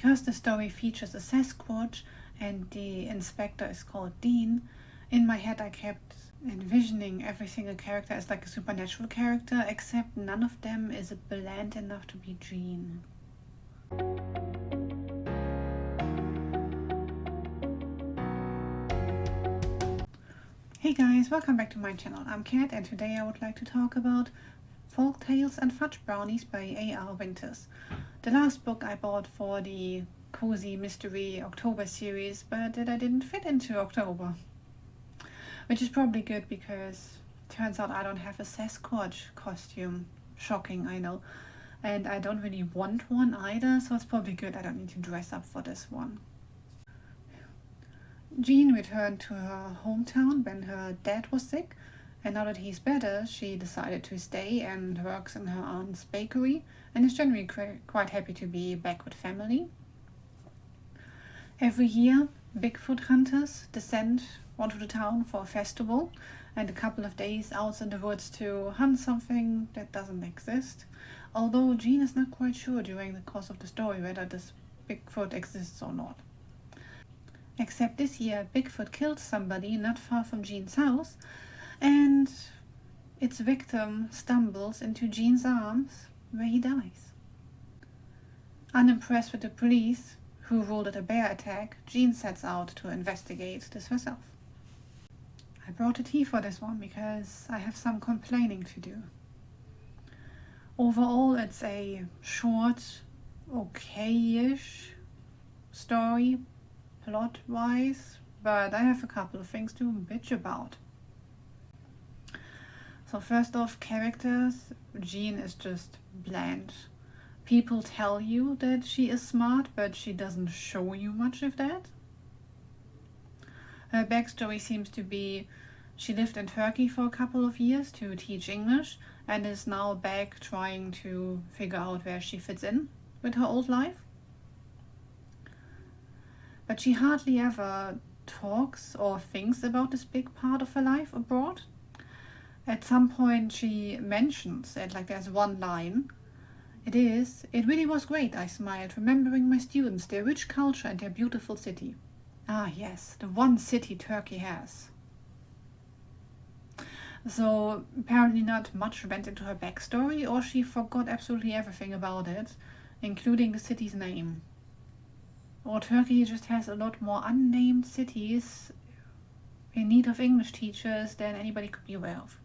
because the story features a Sasquatch and the inspector is called Dean, in my head I kept envisioning every single character as like a supernatural character, except none of them is bland enough to be Jean. Hey guys, welcome back to my channel. I'm Kat and today I would like to talk about Tales and Fudge Brownies by A.R. Winters. The last book I bought for the cozy mystery October series, but that I didn't fit into October. Which is probably good because it turns out I don't have a Sasquatch costume. Shocking, I know. And I don't really want one either, so it's probably good I don't need to dress up for this one. Jean returned to her hometown when her dad was sick, and now that he's better, she decided to stay and works in her aunt's bakery and is generally quite happy to be back with family. Every year, Bigfoot hunters descend onto the town for a festival and a couple of days out in the woods to hunt something that doesn't exist, although Jean is not quite sure during the course of the story whether this Bigfoot exists or not. Except this year, Bigfoot killed somebody not far from Jean's house, and its victim stumbles into Jean's arms, where he dies. Unimpressed with the police, who ruled it a bear attack, Jean sets out to investigate this herself. I brought a tea for this one because I have some complaining to do. Overall, it's a short, okay-ish story, plot-wise, but I have a couple of things to bitch about. So first off, characters. Jean is just bland. People tell you that she is smart, but she doesn't show you much of that. Her backstory seems to be she lived in Turkey for a couple of years to teach English and is now back trying to figure out where she fits in with her old life. But she hardly ever talks or thinks about this big part of her life abroad. At some point she mentions it, like there's one line. It really was great, I smiled, remembering my students, their rich culture and their beautiful city. Ah yes, the one city Turkey has. So apparently not much went into her backstory, or she forgot absolutely everything about it, including the city's name. Or Turkey just has a lot more unnamed cities in need of English teachers than anybody could be aware of.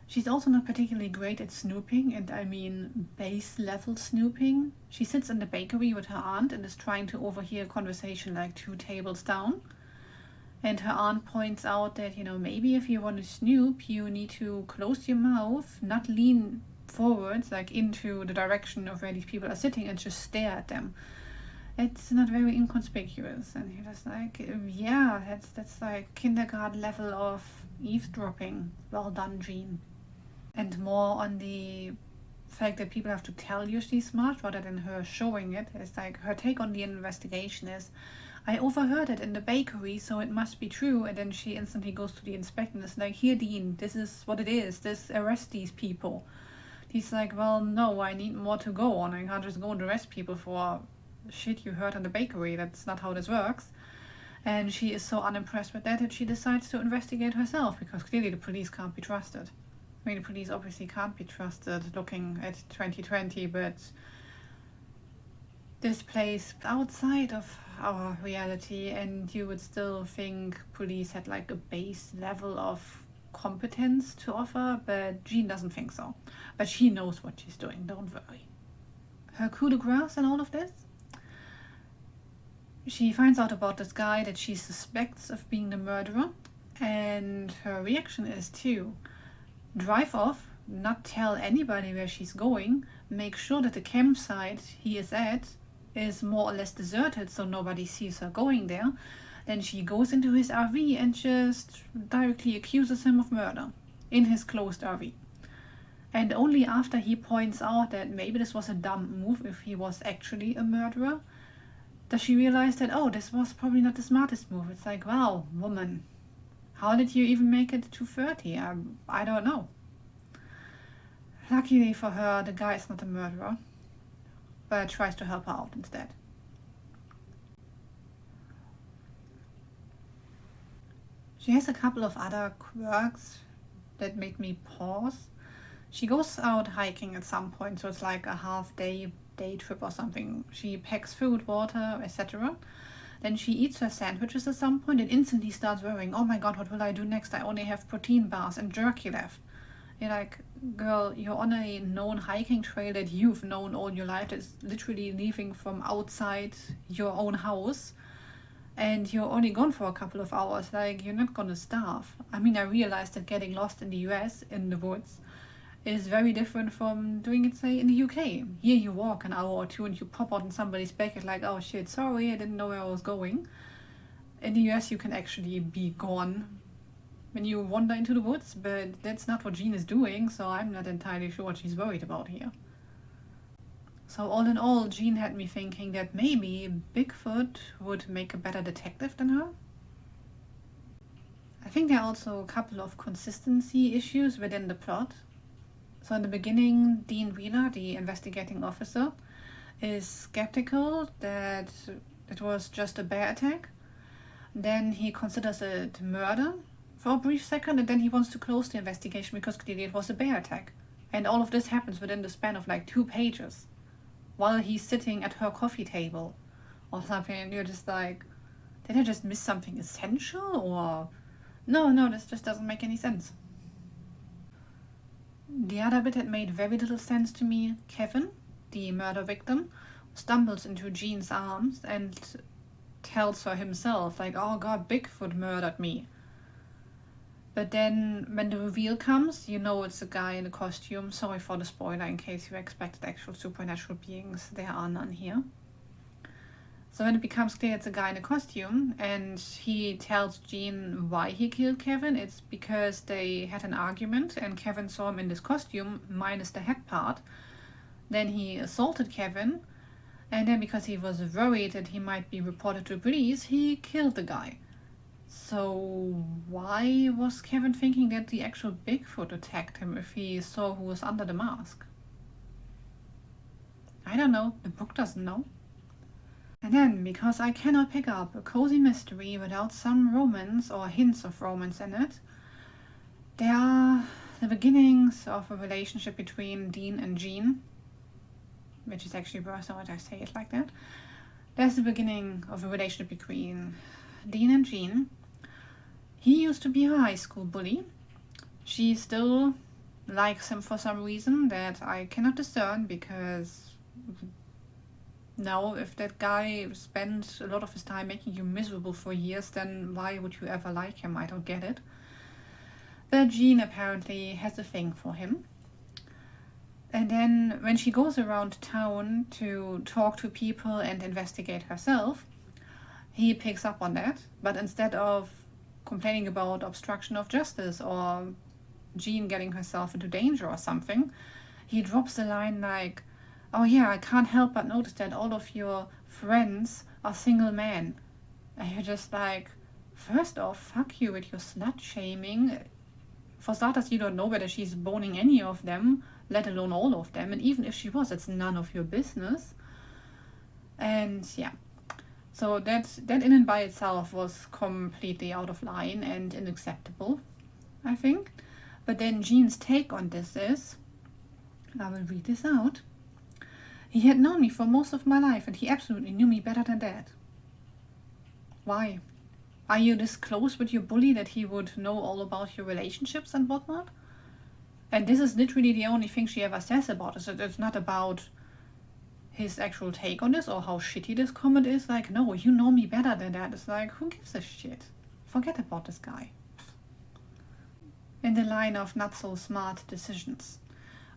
She's also not particularly great at snooping, and I mean base level snooping. She sits in the bakery with her aunt and is trying to overhear a conversation like 2 tables down. And her aunt points out that, maybe if you want to snoop, you need to close your mouth, not lean forwards, like into the direction of where these people are sitting, and just stare at them. It's not very inconspicuous, and you're just like, yeah, that's like kindergarten level of eavesdropping. Well done, Jean. And more on the fact that people have to tell you she's smart rather than her showing it. It's like her take on the investigation is, I overheard it in the bakery, so it must be true. And then she instantly goes to the inspector and is like, here, Dean, this is what it is. Arrest these people. He's like, well, no, I need more to go on. I can't just go and arrest people for shit you heard in the bakery. That's not how this works. And she is so unimpressed with that she decides to investigate herself, because clearly the police can't be trusted. I mean, the police obviously can't be trusted looking at 2020, but this plays outside of our reality, and you would still think police had like a base level of competence to offer, but Jean doesn't think so. But she knows what she's doing, don't worry. Her coup de grace in all of this? She finds out about this guy that she suspects of being the murderer, and her reaction is to drive off, not tell anybody where she's going, make sure that the campsite he is at is more or less deserted so nobody sees her going there. Then she goes into his RV and just directly accuses him of murder in his closed RV. And only after he points out that maybe this was a dumb move if he was actually a murderer, does she realize that, oh, this was probably not the smartest move. It's like, wow, woman, how did you even make it to 30? I don't know. Luckily for her, the guy is not a murderer. but tries to help her out instead. She has a couple of other quirks that made me pause. She goes out hiking at some point, so it's like a half-day day trip or something. She packs food, water, etc. Then she eats her sandwiches at some point and instantly starts worrying, oh my god, what will I do next? I only have protein bars and jerky left. You're like, girl, you're on a known hiking trail that you've known all your life. It's literally leaving from outside your own house. And you're only gone for a couple of hours. Like, you're not gonna starve. I mean, I realized that getting lost in the US, in the woods, is very different from doing it, say, in the UK. Here you walk an hour or two and you pop out in somebody's back and like, oh shit, sorry, I didn't know where I was going. In the US, you can actually be gone when you wander into the woods, but that's not what Jean is doing, so I'm not entirely sure what she's worried about here. So all in all, Jean had me thinking that maybe Bigfoot would make a better detective than her. I think there are also a couple of consistency issues within the plot. So in the beginning, Dean Wheeler, the investigating officer, is skeptical that it was just a bear attack. Then he considers it murder for a brief second, and then he wants to close the investigation because clearly it was a bear attack. And all of this happens within the span of like 2 pages, while he's sitting at her coffee table or something, and you're just like, did I just miss something essential? Or no, this just doesn't make any sense. The other bit that made very little sense to me, Kevin, the murder victim, stumbles into Jean's arms and tells her himself, like, oh god, Bigfoot murdered me. But then when the reveal comes, you know it's a guy in a costume. Sorry for the spoiler in case you expected actual supernatural beings. There are none here. So when it becomes clear it's a guy in a costume and he tells Jean why he killed Kevin, it's because they had an argument and Kevin saw him in this costume minus the head part. Then he assaulted Kevin, and then because he was worried that he might be reported to police, he killed the guy. So why was Kevin thinking that the actual Bigfoot attacked him if he saw who was under the mask? I don't know, the book doesn't know. And then, because I cannot pick up a cozy mystery without some romance or hints of romance in it, there are the beginnings of a relationship between Dean and Jean, which is actually worse than what I say it like that. There's the beginning of a relationship between Dean and Jean. He used to be her high school bully. She still likes him for some reason that I cannot discern, because now if that guy spent a lot of his time making you miserable for years, then why would you ever like him? I don't get it. But Jean apparently has a thing for him. And then when she goes around town to talk to people and investigate herself, he picks up on that. But instead of complaining about obstruction of justice or Jean getting herself into danger or something, he drops a line like, oh yeah, I can't help but notice that all of your friends are single men. And you're just like, first off, fuck you with your slut shaming. For starters, you don't know whether she's boning any of them, let alone all of them. And even if she was, it's none of your business. And yeah, so that in and by itself was completely out of line and unacceptable, I think. But then Jean's take on this is, I will read this out. He had known me for most of my life, and he absolutely knew me better than that. Why? Are you this close with your bully that he would know all about your relationships and whatnot? And this is literally the only thing she ever says about it. It's not about his actual take on this or how shitty this comment is. Like, no, you know me better than that. It's like, who gives a shit? Forget about this guy. In the line of not so smart decisions.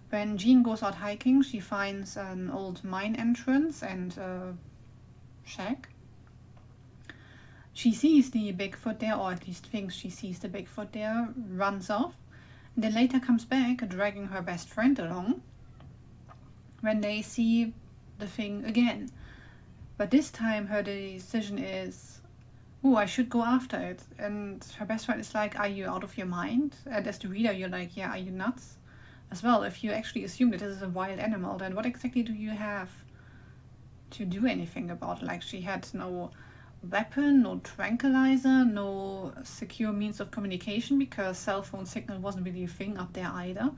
When Jean goes out hiking, she finds an old mine entrance and a shack. She sees the Bigfoot there, or at least thinks she sees the Bigfoot there, runs off, and then later comes back, dragging her best friend along, when they see the thing again. But this time her decision is, oh, I should go after it. And her best friend is like, are you out of your mind? And as the reader, you're like, yeah, are you nuts? As well, if you actually assume that this is a wild animal, then what exactly do you have to do anything about it. Like, she had no weapon, no tranquilizer, no secure means of communication, because cell phone signal wasn't really a thing up there either.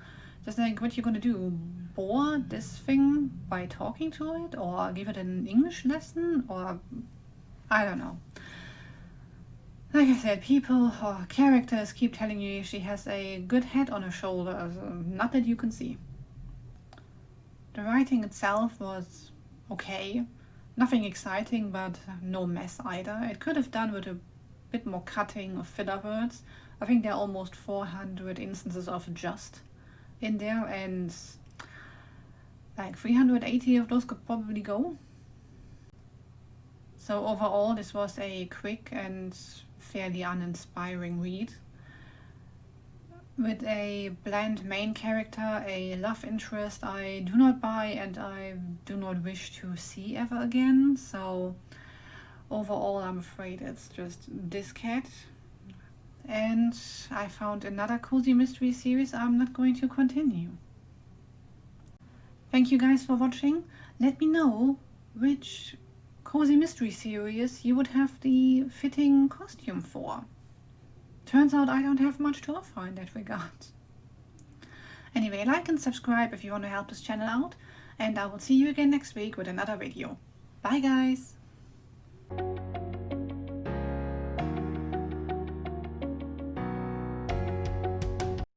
Just like, what you gonna do? Bore this thing by talking to it, or give it an English lesson, or I don't know. Like I said, people or characters keep telling you she has a good head on her shoulders, not that you can see. The writing itself was okay. Nothing exciting, but no mess either. It could have done with a bit more cutting of filler words. I think there are almost 400 instances of just in there, and like 380 of those could probably go. So overall, this was a quick and fairly uninspiring read, with a bland main character, a love interest I do not buy and I do not wish to see ever again. So overall, I'm afraid it's just this cat. And I found another cozy mystery series I'm not going to continue. Thank you guys for watching. Let me know which cozy mystery series you would have the fitting costume for. Turns out I don't have much to offer in that regard. Anyway, like and subscribe if you want to help this channel out, and I will see you again next week with another video. Bye guys!